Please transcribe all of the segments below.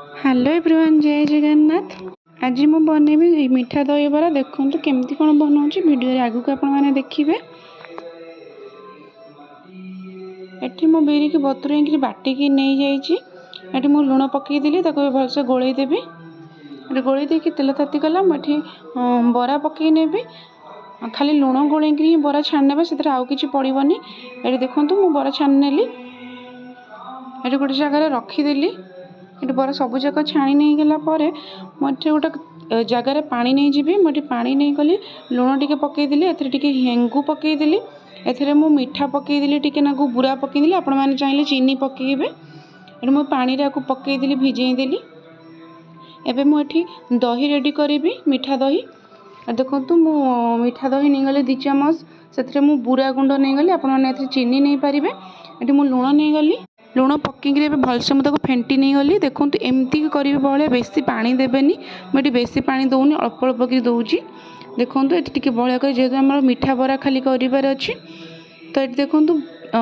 Hello everyone, जय जगन्नाथ। आज मु बनैबी मीठा दही बरा। देखो केमती कौन बनाऊँ वीडियो आगू को आपण देखिए। एठी मो बिरी की बतुरें बाटिकी नहीं जाइए। मु लुण पकईदेली भलसे गोलई देवी। गोलई देकी तेल ताती गला मुझे बरा पकई नेबी। खाली लुण गोलैक ही बरा छाणी से आउ कि पड़ोनी। ये देखो मु बरा छाणी नेली। ये गोटे जगार रखीदेली। ये बरा सबूक छाणी नहीं गला मुझे गोटे जगार पानी नहीं जी। मुझे पानी नहीं गली लुण टे पकईदेली। ए हेंगू पकईदेली। एथिरे मु मीठा पकईदेली टिके नाकू बुरा पकईदेली। आपण मैंने चाहिए चीनी पकईबे। ये मुझे पानी पकईदेली भिजेदेली। एबे मुझे दही रेडी करी मीठा दही। देखो मु मीठा दही नहीं गली 2 चम्मच। से बुरा गुंड नहीं गली। आपण मैंने चीनी नहीं पारे। ये मुझे लुण नहीं गली। लुण पकईकि भलसे मुझे फेंटी नहीं गली। देखो एमती करेंगे बड़े बेसी पानी देवेनि। मुझे बेसी पानी दौनी अल्प अल्प कर दूची। देखो ये बड़ा कर जेहतु आम मीठा बरा खाली करार अच्छी तो ये देखो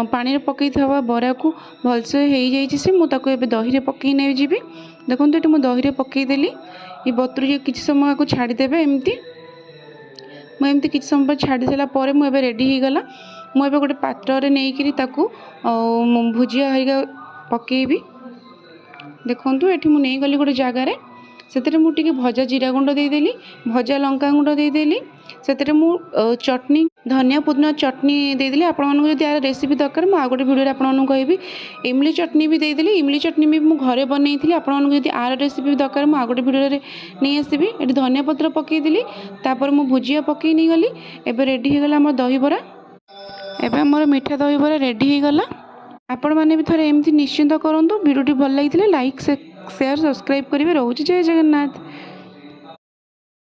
पानी पकई था बरा को भलसे हो जाए। मुझे दही में पकई नहीं जी। देखो ये मुझे दही में पकईदेली। ये बतुरी किसी समय को छाड़देवे। एमती मुझे किसी समय छाड़ी सारापर मुझे रेडी हो गला। मुझे गोटे पात्र नहीं भुजिया हरिका पकईबी। देखो ये मुझे गली गोटे जगार से मुझे भजा जीरा गुंड देदेली। भजा लंका गुंड देदेली। से चटनी धनिया पुदीना चटनी देदेली। आपको जब यार रेसिपी दरकार मुझे गोटे वीडियो आपको कहबी। इमली चटनी भी देदेली। इमली चटनी भी मुझे घरे बनई थी। आपको जब आर रेसिपी दरकार मुझे गोटे वीडियो नहीं आसबि। ये धनिया पत्र पकईदेली। तापर मु भुजिया पकई नहीं गली। एबे रेडी हो गला दही बरा। एबे मोर मीठा दही बरा रेडी हो गला। आपण मैंने भी थोड़े एमती निश्चिंत करूँ। वीडियो भल लगी लाइक शेयर सब्सक्राइब करेंगे। रोचे जय जगन्नाथ।